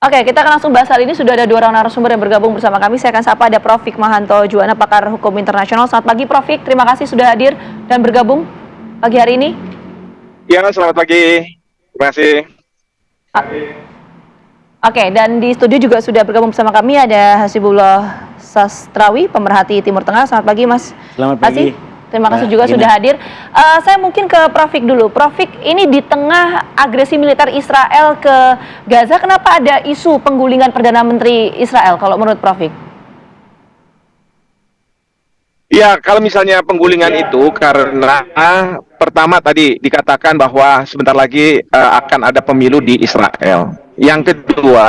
Oke, kita akan langsung bahas hal ini. Sudah ada dua orang narasumber yang bergabung bersama kami. Saya akan sapa, ada Prof. Hikmahanto Juwana, pakar hukum internasional. Selamat pagi, Prof. Terima kasih sudah hadir dan bergabung pagi hari ini. Ya, selamat pagi. Terima kasih. Oke, dan di studio juga sudah bergabung bersama kami ada Hasibullah Sastrawi, pemerhati Timur Tengah. Selamat pagi, Mas. Selamat pagi. Terima kasih juga sudah hadir. Saya mungkin ke Prof. dulu. Prof, ini di tengah agresi militer Israel ke Gaza, kenapa ada isu penggulingan Perdana Menteri Israel kalau menurut Prof? Ya, kalau misalnya penggulingan itu karena pertama tadi dikatakan bahwa sebentar lagi akan ada pemilu di Israel. Yang kedua,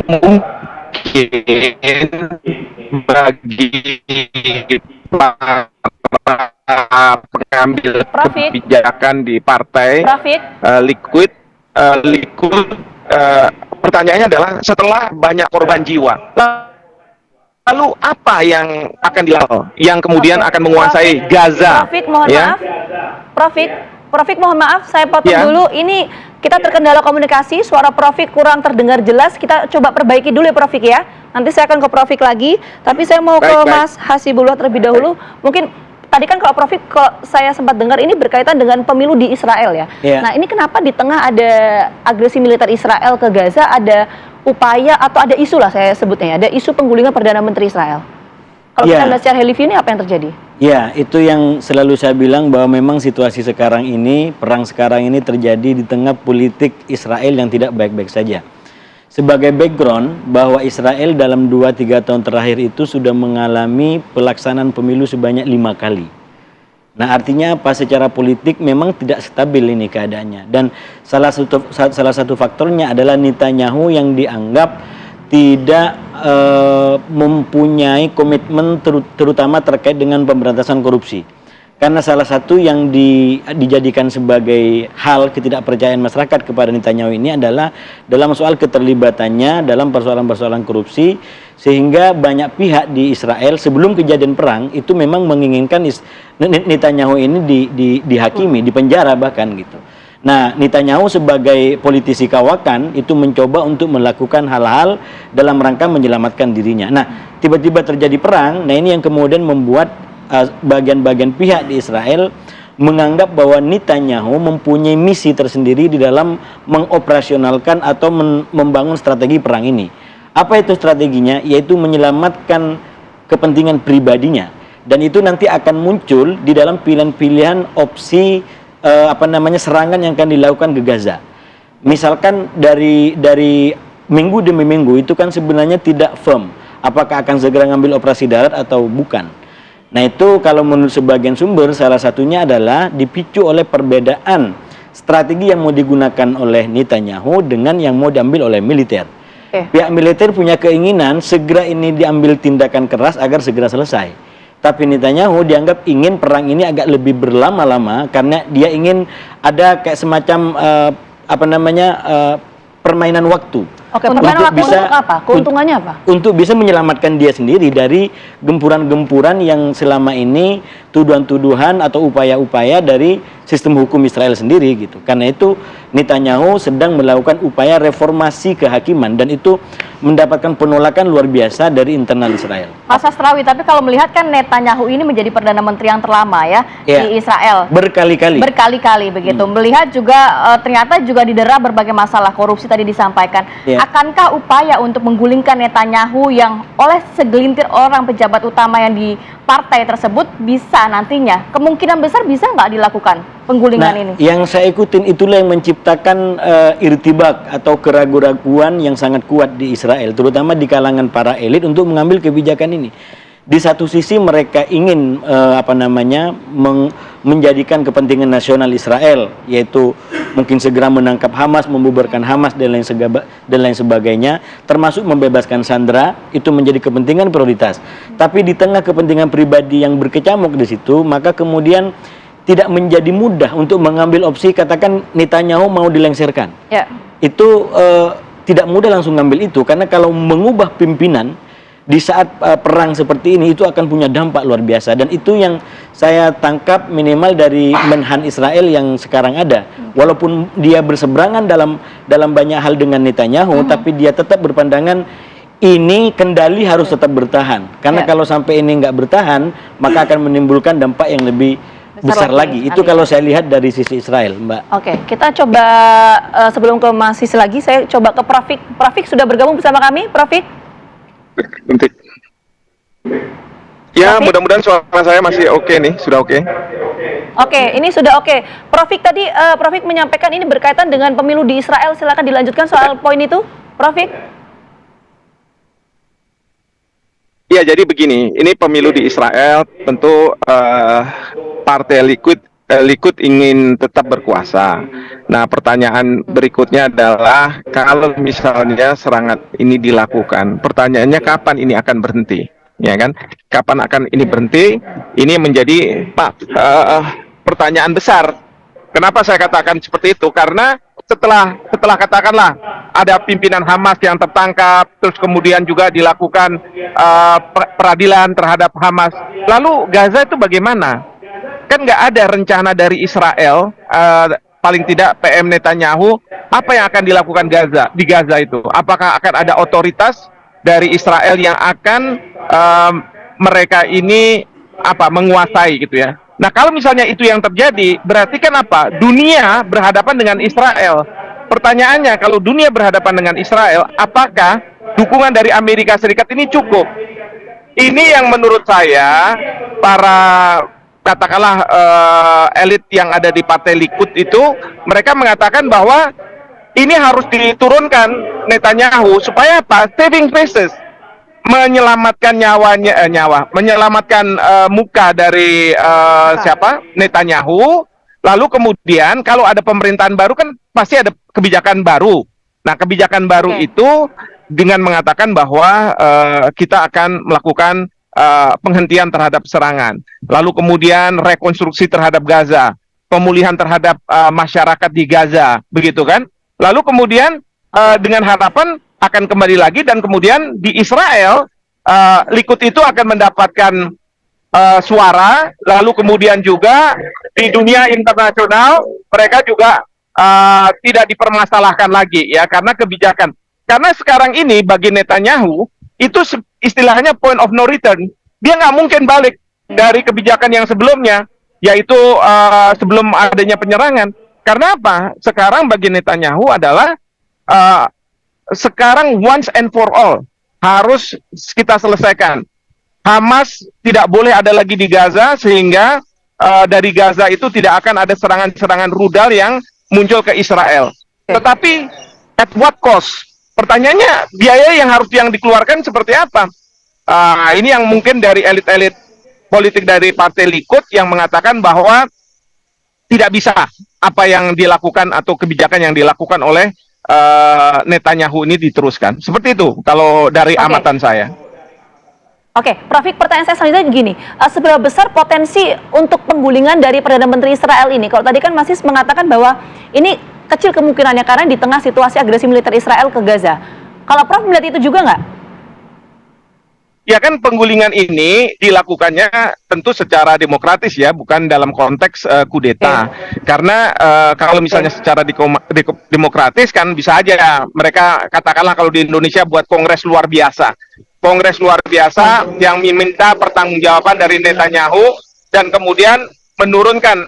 mungkin bagi pengambil kebijakan di partai Likud, pertanyaannya adalah setelah banyak korban jiwa, lalu apa yang akan dilakukan yang kemudian akan menguasai Gaza? Prof, mohon maaf, saya potong dulu. Ini kita terkendala komunikasi, suara Prof kurang terdengar jelas. Kita coba perbaiki dulu ya Prof ya. Nanti saya akan ke Prof lagi. Tapi saya mau ke Mas Hasibullah terlebih dahulu. Mungkin tadi kan kalau Prof, kalau saya sempat dengar ini berkaitan dengan pemilu di Israel ya. Nah, ini kenapa di tengah ada agresi militer Israel ke Gaza, ada upaya atau ada isu lah saya sebutnya ya, ada isu penggulingan Perdana Menteri Israel. Kalau kita lihat secara review ini apa yang terjadi? Ya, itu yang selalu saya bilang bahwa memang situasi sekarang ini, perang sekarang ini terjadi di tengah politik Israel yang tidak baik-baik saja. Sebagai background bahwa Israel dalam 2-3 tahun terakhir itu sudah mengalami pelaksanaan pemilu sebanyak 5 kali. Nah, artinya apa? Secara politik memang tidak stabil ini keadaannya. Dan salah satu faktornya adalah Netanyahu yang dianggap tidak mempunyai komitmen terutama terkait dengan pemberantasan korupsi. Karena salah satu yang dijadikan sebagai hal ketidakpercayaan masyarakat kepada Netanyahu ini adalah dalam soal keterlibatannya dalam persoalan-persoalan korupsi, sehingga banyak pihak di Israel sebelum kejadian perang itu memang menginginkan Netanyahu ini dihakimi, dipenjara bahkan gitu. Nah, Netanyahu sebagai politisi kawakan itu mencoba untuk melakukan hal-hal dalam rangka menyelamatkan dirinya. Nah, tiba-tiba terjadi perang. Nah, ini yang kemudian membuat bagian-bagian pihak di Israel menganggap bahwa Netanyahu mempunyai misi tersendiri di dalam mengoperasionalkan atau membangun strategi perang ini. Apa itu strateginya? Yaitu menyelamatkan kepentingan pribadinya. Dan itu nanti akan muncul di dalam pilihan-pilihan opsi serangan yang akan dilakukan ke Gaza. Misalkan dari minggu demi minggu itu kan sebenarnya tidak firm apakah akan segera ngambil operasi darat atau bukan. Nah, itu kalau menurut sebagian sumber salah satunya adalah dipicu oleh perbedaan strategi yang mau digunakan oleh Netanyahu dengan yang mau diambil oleh militer. Pihak militer punya keinginan segera ini diambil tindakan keras agar segera selesai. Tapi Netanyahu dianggap ingin perang ini agak lebih berlama-lama karena dia ingin ada kayak semacam permainan waktu. Permainan waktu untuk apa? Keuntungannya apa? Untuk bisa menyelamatkan dia sendiri dari gempuran-gempuran yang selama ini tuduhan-tuduhan atau upaya-upaya dari sistem hukum Israel sendiri gitu. Karena itu Netanyahu sedang melakukan upaya reformasi kehakiman dan itu mendapatkan penolakan luar biasa dari internal Israel. Mas Sastrawi, tapi kalau melihat kan Netanyahu ini menjadi Perdana Menteri yang terlama ya di Israel. Berkali-kali begitu. Melihat juga ternyata juga didera berbagai masalah korupsi tadi disampaikan. Akankah upaya untuk menggulingkan Netanyahu yang oleh segelintir orang pejabat utama yang di partai tersebut bisa nantinya, kemungkinan besar bisa nggak dilakukan penggulingan ini? Yang saya ikutin itulah yang menciptakan irtibak atau keraguan-raguan yang sangat kuat di Israel, terutama di kalangan para elit untuk mengambil kebijakan ini. Di satu sisi mereka ingin menjadikan kepentingan nasional Israel, yaitu mungkin segera menangkap Hamas, membubarkan Hamas dan lain sebagainya, termasuk membebaskan sandera, itu menjadi kepentingan prioritas. Tapi di tengah kepentingan pribadi yang berkecamuk di situ, maka kemudian tidak menjadi mudah untuk mengambil opsi katakan Netanyahu mau dilengsarkan. Itu tidak mudah langsung ngambil itu, karena kalau mengubah pimpinan di saat perang seperti ini itu akan punya dampak luar biasa, dan itu yang saya tangkap minimal dari Menhan Israel yang sekarang ada. Walaupun dia berseberangan dalam banyak hal dengan Netanyahu, tapi dia tetap berpandangan ini kendali harus tetap bertahan, karena kalau sampai ini nggak bertahan maka akan menimbulkan dampak yang lebih besar lagi. Itu kalau saya lihat dari sisi Israel, Mbak. Oke, kita coba sebelum ke Mas Sisi lagi, saya coba ke Profik. Profik sudah bergabung bersama kami, Profik? Bentar. Ya, mudah-mudahan suara saya masih oke nih, sudah oke. Oke, ini sudah oke. Profik tadi, Profik menyampaikan ini berkaitan dengan pemilu di Israel. Silakan dilanjutkan soal poin itu, Profik. Ya, jadi begini, ini pemilu di Israel, tentu Partai Likud ingin tetap berkuasa. Nah, pertanyaan berikutnya adalah kalau misalnya serangan ini dilakukan, pertanyaannya kapan ini akan berhenti, ya kan? Kapan akan ini berhenti? Ini menjadi pertanyaan besar. Kenapa saya katakan seperti itu? Karena setelah katakanlah ada pimpinan Hamas yang tertangkap, terus kemudian juga dilakukan peradilan terhadap Hamas. Lalu Gaza itu bagaimana? Kan nggak ada rencana dari Israel, paling tidak PM Netanyahu, apa yang akan dilakukan di Gaza itu? Apakah akan ada otoritas dari Israel yang akan mereka ini menguasai gitu ya? Nah, kalau misalnya itu yang terjadi, berarti kan apa? Dunia berhadapan dengan Israel. Pertanyaannya, kalau dunia berhadapan dengan Israel, apakah dukungan dari Amerika Serikat ini cukup? Ini yang menurut saya, para katakanlah elit yang ada di Partai Likud itu, mereka mengatakan bahwa ini harus diturunkan Netanyahu supaya apa? Saving faces, menyelamatkan menyelamatkan muka dari Netanyahu. Lalu kemudian kalau ada pemerintahan baru kan pasti ada kebijakan baru. Nah, kebijakan baru itu dengan mengatakan bahwa kita akan melakukan penghentian terhadap serangan, lalu kemudian rekonstruksi terhadap Gaza, pemulihan terhadap masyarakat di Gaza, begitu kan? Lalu kemudian dengan harapan akan kembali lagi, dan kemudian di Israel Likud itu akan mendapatkan suara, lalu kemudian juga di dunia internasional mereka juga tidak dipermasalahkan lagi ya, karena kebijakan. Karena sekarang ini bagi Netanyahu itu istilahnya point of no return. Dia nggak mungkin balik dari kebijakan yang sebelumnya, yaitu sebelum adanya penyerangan. Karena apa? Sekarang bagi Netanyahu adalah sekarang once and for all harus kita selesaikan. Hamas tidak boleh ada lagi di Gaza, sehingga dari Gaza itu tidak akan ada serangan-serangan rudal yang muncul ke Israel. Tetapi at what cost? Pertanyaannya, biaya yang harus dikeluarkan seperti apa? Ini yang mungkin dari elit-elit politik dari Partai Likud yang mengatakan bahwa tidak bisa apa yang dilakukan atau kebijakan yang dilakukan oleh Netanyahu ini diteruskan. Seperti itu kalau dari amatan saya. Oke, Profik, pertanyaan saya selanjutnya gini, seberapa besar potensi untuk penggulingan dari Perdana Menteri Israel ini? Kalau tadi kan Mas Sis mengatakan bahwa ini kecil kemungkinannya karena di tengah situasi agresi militer Israel ke Gaza. Kalau Prof melihat itu juga nggak? Ya kan, penggulingan ini dilakukannya tentu secara demokratis ya, bukan dalam konteks kudeta. Karena kalau misalnya secara demokratis kan bisa aja mereka katakanlah kalau di Indonesia buat kongres luar biasa. Kongres luar biasa yang meminta pertanggungjawaban dari Netanyahu dan kemudian menurunkan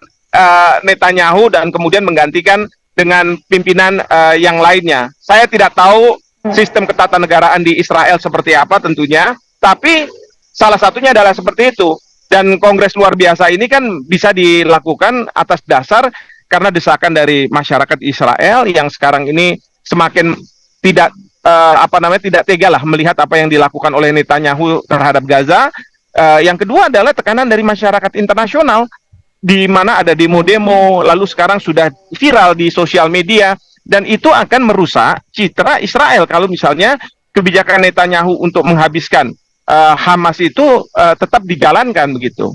Netanyahu dan kemudian menggantikan dengan pimpinan yang lainnya. Saya tidak tahu sistem ketatanegaraan di Israel seperti apa tentunya, tapi salah satunya adalah seperti itu. Dan kongres luar biasa ini kan bisa dilakukan atas dasar karena desakan dari masyarakat Israel yang sekarang ini semakin tidak tidak tega lah melihat apa yang dilakukan oleh Netanyahu terhadap Gaza. Yang kedua adalah tekanan dari masyarakat internasional, di mana ada demo-demo, lalu sekarang sudah viral di sosial media, dan itu akan merusak citra Israel kalau misalnya kebijakan Netanyahu untuk menghabiskan Hamas itu tetap dijalankan begitu.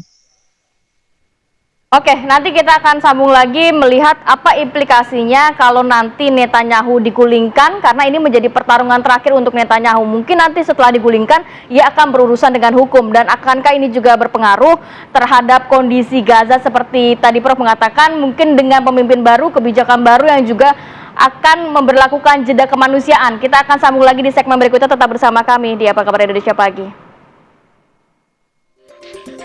Oke, nanti kita akan sambung lagi melihat apa implikasinya kalau nanti Netanyahu digulingkan, karena ini menjadi pertarungan terakhir untuk Netanyahu. Mungkin nanti setelah digulingkan, ia akan berurusan dengan hukum, dan akankah ini juga berpengaruh terhadap kondisi Gaza seperti tadi Prof mengatakan, mungkin dengan pemimpin baru, kebijakan baru yang juga akan memberlakukan jeda kemanusiaan. Kita akan sambung lagi di segmen berikutnya, tetap bersama kami di Apa Kabar Indonesia Pagi.